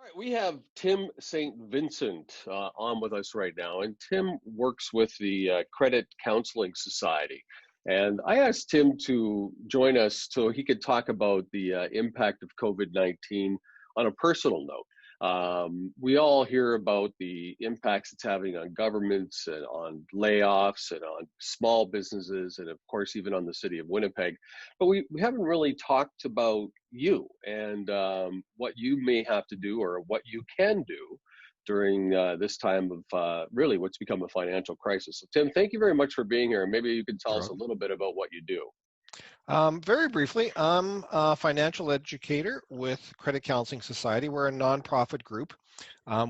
Right, we have Tim St Vincent on with us right now, and Tim works with the Credit Counselling Society. And I asked Tim to join us so he could talk about the impact of COVID-19 on a personal note. We all hear about the impacts it's having on governments and on layoffs and on small businesses, and of course, even on the city of Winnipeg. But we haven't really talked about you and what you may have to do or what you can do during this time of really what's become a financial crisis. So, Tim, thank you very much for being here. Maybe you can tell us a Sure. little bit about what you do. Very briefly, I'm a financial educator with Credit Counselling Society. We're a nonprofit group.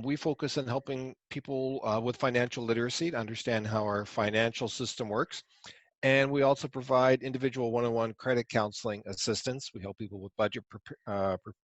We focus on helping people with financial literacy to understand how our financial system works. And we also provide individual one-on-one credit counseling assistance. We help people with budget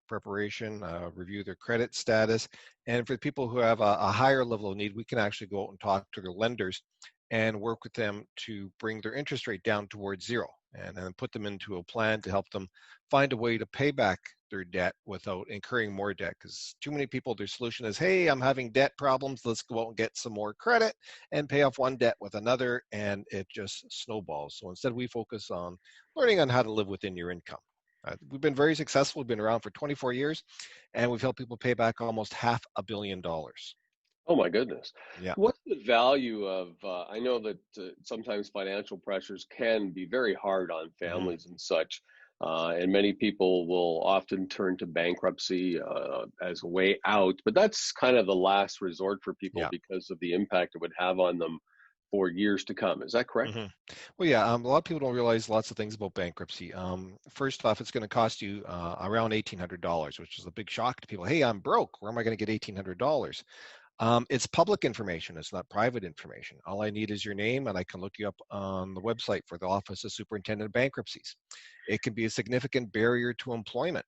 preparation, review their credit status. And for people who have a higher level of need, we can actually go out and talk to their lenders and work with them to bring their interest rate down towards zero, and then put them into a plan to help them find a way to pay back their debt without incurring more debt. Because too many people, their solution is, hey, I'm having debt problems, let's go out and get some more credit and pay off one debt with another, and it just snowballs. So instead, we focus on learning on how to live within your income. We've been very successful. We've been around for 24 years, and we've helped people pay back almost $500 million. Oh my goodness. Yeah. What's the value of, I know that sometimes financial pressures can be very hard on Mhm. families and such, and many people will often turn to bankruptcy as a way out, but that's kind of the last resort for people Yeah. because of the impact it would have on them for years to come. Is that correct? hmm Well, yeah, a lot of people don't realize lots of things about bankruptcy. First off, it's going to cost you around $1,800, which is a big shock to people. Hey, I'm broke. Where am I going to get $1,800? It's public information. It's not private information. All I need is your name, and I can look you up on the website for the Office of Superintendent of Bankruptcies. It can be a significant barrier to employment.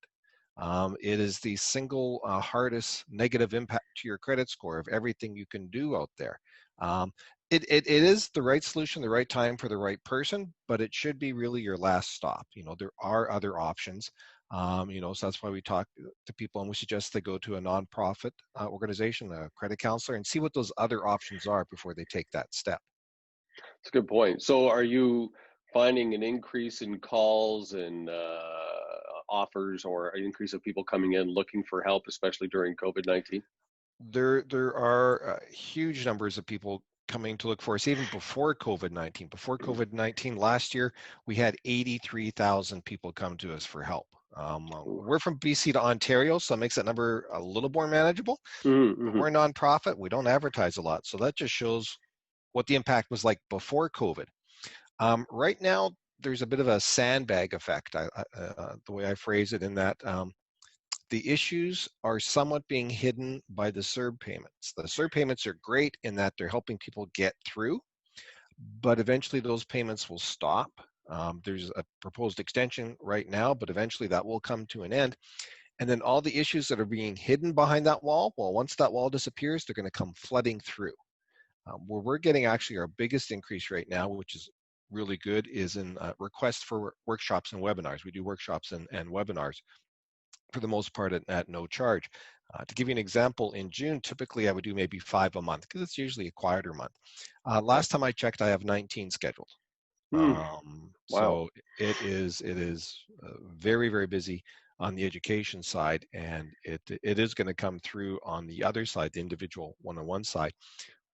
It is the single hardest negative impact to your credit score of everything you can do out there. Um, it is the right solution, the right time for the right person, but it should be really your last stop. There are other options. So that's why we talk to people and we suggest they go to a nonprofit organization, a credit counselor, and see what those other options are before they take that step. That's a good point. So are you finding an increase in calls and offers or an increase of people coming in looking for help, especially during COVID-19? There are huge numbers of people coming to look for us even before COVID-19. Before COVID-19 last year, we had 83,000 people come to us for help. We're from BC to Ontario, so it makes that number a little more manageable. But Mm-hmm. we're a nonprofit. We don't advertise a lot. So that just shows what the impact was like before COVID. Right now, there's a bit of a sandbag effect, the way I phrase it, in that the issues are somewhat being hidden by the CERB payments. The CERB payments are great in that they're helping people get through, but eventually those payments will stop. There's a proposed extension right now, but eventually that will come to an end. And then all the issues that are being hidden behind that wall, well, once that wall disappears, they're going to come flooding through. Where we're getting actually our biggest increase right now, which is really good, is in requests for workshops and webinars. We do workshops and webinars for the most part at no charge. To give you an example, in June, typically I would do maybe 5 a month because it's usually a quieter month. Okay. Last time I checked, I have 19 scheduled. Hmm. Wow. So it is very, very busy on the education side, and it is going to come through on the other side, the individual one-on-one side.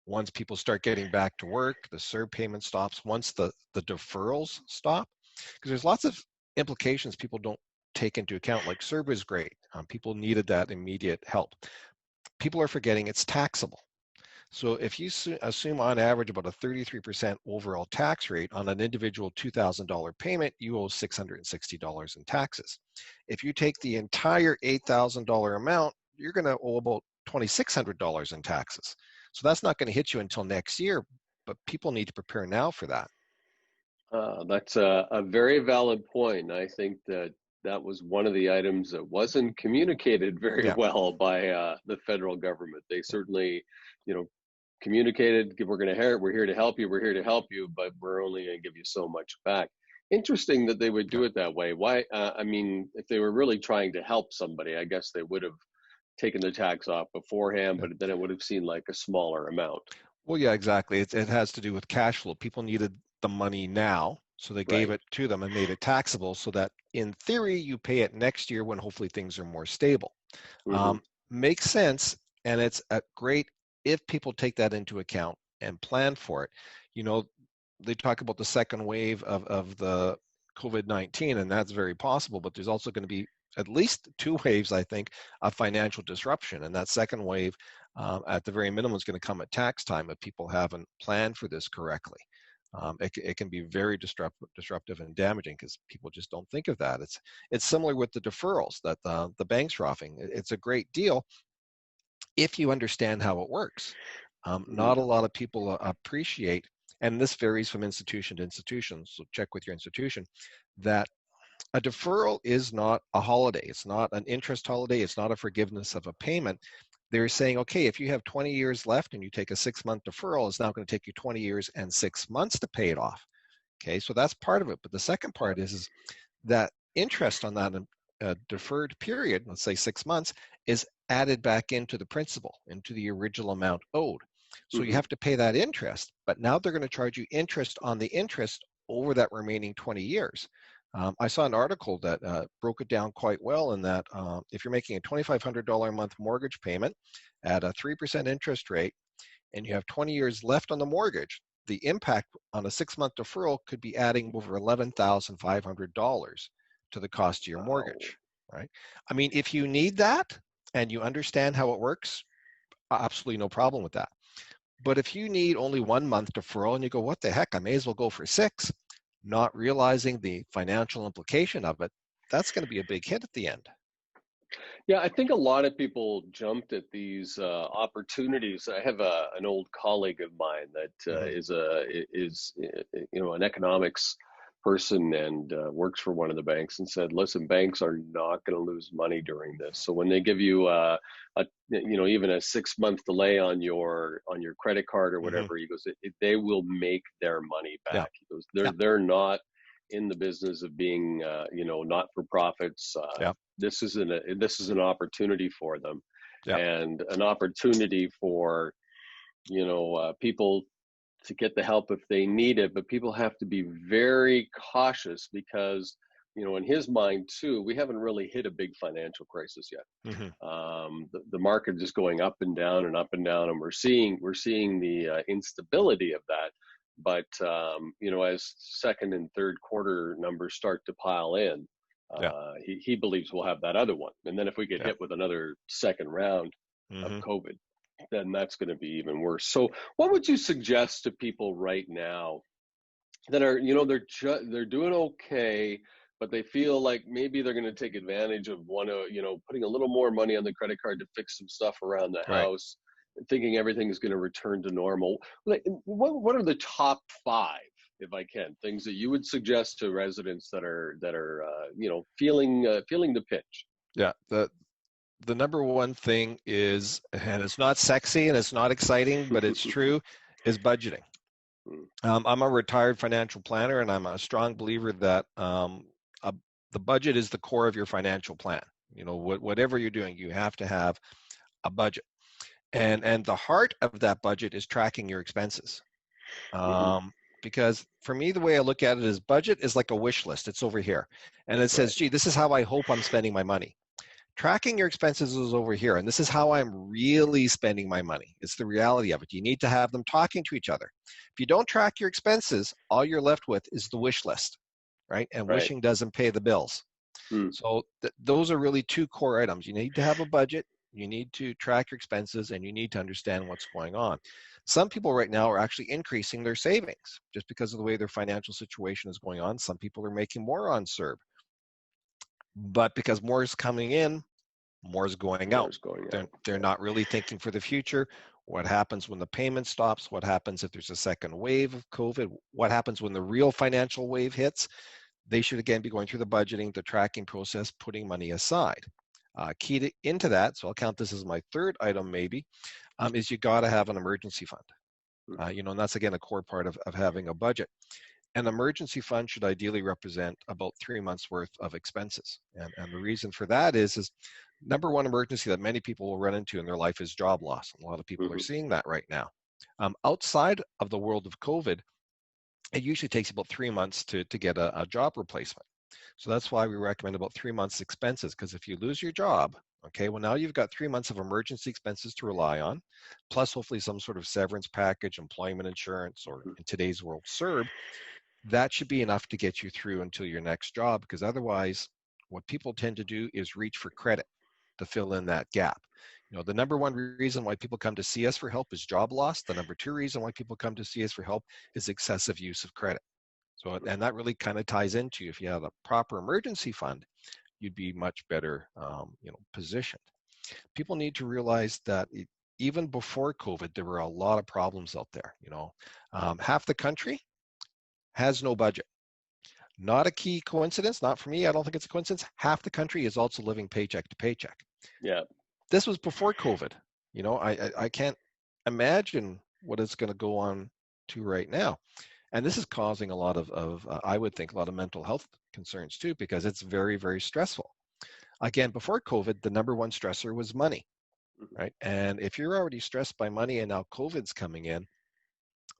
Once people start getting back to work, the CERB payment stops. Once the deferrals stop, because there's lots of implications people don't take into account. Like CERB is great. People needed that immediate help. People are forgetting it's taxable. So if you assume on average about a 33% overall tax rate on an individual $2,000 payment, you owe $660 in taxes. If you take the entire $8,000 amount, you're going to owe about $2,600 in taxes. So that's not going to hit you until next year, but people need to prepare now for that. That's a very valid point. I think that that was one of the items that wasn't communicated very Yeah. well by the federal government. They certainly, you know, communicated, we're here to help you, we're here to help you, but we're only going to give you so much back. Interesting that they would Yeah. do it that way. Why? I mean, if they were really trying to help somebody, I guess they would have taken the tax off beforehand, but then it would have seemed like a smaller amount. Well, yeah, exactly. It has to do with cash flow. People needed the money now, so they gave Right. it to them and made it taxable so that in theory you pay it next year when hopefully things are more stable. Mm-hmm. Makes sense, and it's great if people take that into account and plan for it. You know, they talk about the second wave of the COVID-19, and that's very possible, but there's also going to be at least two waves, I think, of financial disruption. And that second wave, at the very minimum, is going to come at tax time if people haven't planned for this correctly. It can be very disruptive and damaging because people just don't think of that. It's similar with the deferrals that the banks are offering. It's a great deal if you understand how it works. Mm-hmm. Not a lot of people appreciate, and this varies from institution to institution, so check with your institution, that a deferral is not a holiday. It's not an interest holiday. It's not a forgiveness of a payment. They're saying, okay, if you have 20 years left and you take a 6-month deferral, it's now going to take you 20 years and 6 months to pay it off. Okay, so that's part of it. But the second part is that interest on that deferred period, let's say 6 months, is added back into the principal, into the original amount owed. So you have to pay that interest, but now they're going to charge you interest on the interest over that remaining 20 years. I saw an article that broke it down quite well in that if you're making a $2,500 a month mortgage payment at a 3% interest rate and you have 20 years left on the mortgage, the impact on a 6-month deferral could be adding over $11,500 to the cost of your mortgage, right? I mean, if you need that and you understand how it works, absolutely no problem with that. But if you need only 1 month deferral and you go, what the heck, I may as well go for 6, not realizing the financial implication of it, that's going to be a big hit at the end. Yeah, I think a lot of people jumped at these opportunities. I have an old colleague of mine that is an economics person and works for one of the banks, and said, "Listen, banks are not going to lose money during this. So when they give you even a 6-month delay on your credit card or whatever, he goes, they will make their money back." Yeah. He goes, they're not in the business of being not for profits. Yeah. This is an opportunity for them, Yeah. and an opportunity for people to get the help if they need it. But people have to be very cautious because in his mind too, we haven't really hit a big financial crisis yet. The market is going up and down and up and down, and we're seeing the instability of that. But as second and third quarter numbers start to pile in, he believes we'll have that other one. And then if we get hit with another second round of COVID, then that's going to be even worse. So what would you suggest to people right now that are, they're doing okay, but they feel like maybe they're going to take advantage of putting a little more money on the credit card to fix some stuff around the house, thinking everything is going to return to normal? What are the top 5, if I can, things that you would suggest to residents that are feeling the pinch? Yeah. The number one thing is, and it's not sexy and it's not exciting, but it's true, is budgeting. I'm a retired financial planner, and I'm a strong believer that the budget is the core of your financial plan. Whatever you're doing, you have to have a budget. And the heart of that budget is tracking your expenses. Because for me, the way I look at it is budget is like a wish list. It's over here. And it says, gee, this is how I hope I'm spending my money. Tracking your expenses is over here, and this is how I'm really spending my money. It's the reality of it. You need to have them talking to each other. If you don't track your expenses, all you're left with is the wish list, right? And wishing doesn't pay the bills. So those are really 2 core items. You need to have a budget, you need to track your expenses, and you need to understand what's going on. Some people right now are actually increasing their savings just because of the way their financial situation is going on. Some people are making more on CERB. But because more is coming in, more is going out. They're not really thinking for the future. What happens when the payment stops? What happens if there's a second wave of COVID? What happens when the real financial wave hits? They should, again, be going through the budgeting, the tracking process, putting money aside. Key into that, so I'll count this as my 3rd item maybe, is you got to have an emergency fund. And that's, again, a core part of having a budget. An emergency fund should ideally represent about 3 months worth of expenses. And the reason for that is number one emergency that many people will run into in their life is job loss. And a lot of people are seeing that right now. Outside of the world of COVID, it usually takes about 3 months to get a job replacement. So that's why we recommend about 3 months expenses, because if you lose your job, okay, well, now you've got 3 months of emergency expenses to rely on, plus hopefully some sort of severance package, employment insurance, or in today's world, CERB. That should be enough to get you through until your next job, because otherwise, what people tend to do is reach for credit to fill in that gap. You know, the number one reason why people come to see us for help is job loss. The number two reason why people come to see us for help is excessive use of credit. So, and that really kind of ties into, if you have a proper emergency fund, you'd be much better, positioned. People need to realize that even before COVID, there were a lot of problems out there. Half the country has no budget. Not a key coincidence, not for me. I don't think it's a coincidence. Half the country is also living paycheck to paycheck. Yeah. This was before COVID. I can't imagine what it's going to go on to right now. And this is causing a lot of I would think, a lot of mental health concerns too, because it's very, very stressful. Again, before COVID, the number one stressor was money, right? And if you're already stressed by money and now COVID's coming in,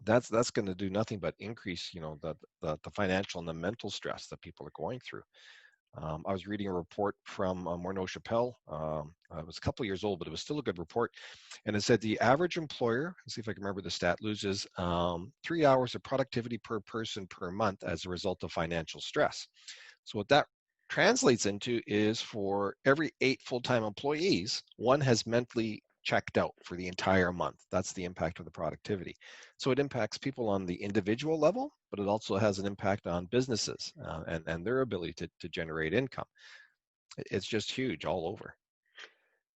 that's going to do nothing but increase, the financial and the mental stress that people are going through. I was reading a report from Morneau Chappelle. It was a couple of years old, but it was still a good report. And it said the average employer, let's see if I can remember the stat, loses 3 hours of productivity per person per month as a result of financial stress. So what that translates into is for every 8 full-time employees, one has mentally checked out for the entire month. That's the impact of the productivity. So it impacts people on the individual level, but it also has an impact on businesses and their ability to generate income. It's just huge all over.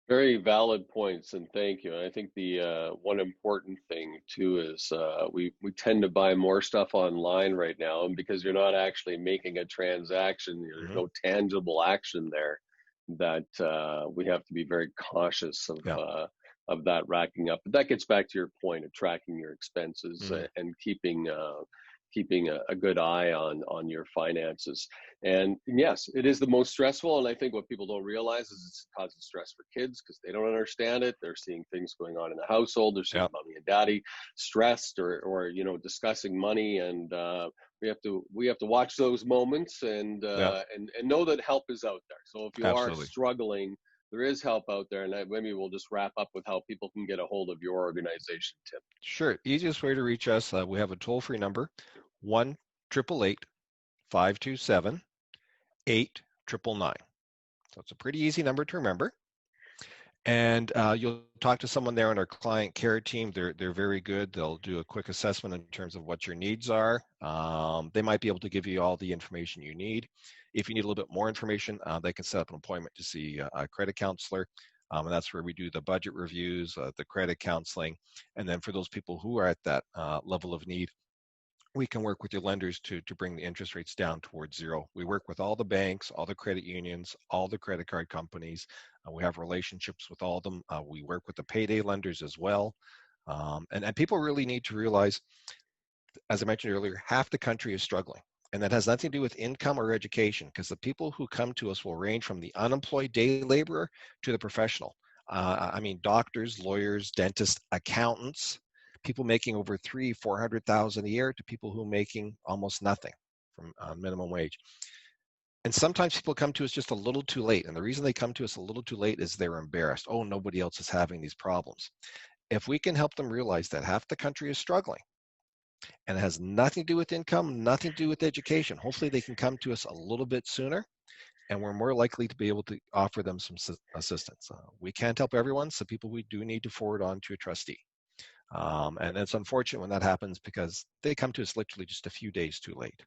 Very valid points, and thank you. And I think the one important thing too is we tend to buy more stuff online right now, and because you're not actually making a transaction, there's no tangible action there. That we have to be very cautious of that racking up. But that gets back to your point of tracking your expenses and keeping a good eye on your finances. And yes, it is the most stressful. And I think what people don't realize is it's causing stress for kids because they don't understand it. They're seeing things going on in the household. They're seeing mommy and daddy stressed or discussing money. And we have to watch those moments and know that help is out there. So if you are struggling, there is help out there, and maybe we'll just wrap up with how people can get a hold of your organization, Tim. Sure. Easiest way to reach us, we have a toll-free number, 1-888-527-8999. So it's a pretty easy number to remember. And you'll talk to someone there on our client care team. They're very good. They'll do a quick assessment in terms of what your needs are. They might be able to give you all the information you need. If you need a little bit more information, they can set up an appointment to see a credit counselor. And that's where we do the budget reviews, the credit counseling. And then for those people who are at that level of need, we can work with your lenders to bring the interest rates down towards zero. We work with all the banks, all the credit unions, all the credit card companies. We have relationships with all of them. We work with the payday lenders as well. And people really need to realize, as I mentioned earlier, half the country is struggling. And that has nothing to do with income or education, because the people who come to us will range from the unemployed day laborer to the professional. Doctors, lawyers, dentists, accountants, people making over $300,000-$400,000 a year to people who are making almost nothing from minimum wage. And sometimes people come to us just a little too late. And the reason they come to us a little too late is they're embarrassed. Oh, nobody else is having these problems. If we can help them realize that half the country is struggling, and it has nothing to do with income, nothing to do with education, hopefully they can come to us a little bit sooner, and we're more likely to be able to offer them some assistance. We can't help everyone, so people we do need to forward on to a trustee. And it's unfortunate when that happens because they come to us literally just a few days too late.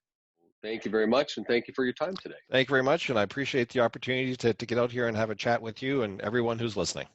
Thank you very much, and thank you for your time today. Thank you very much, and I appreciate the opportunity to get out here and have a chat with you and everyone who's listening.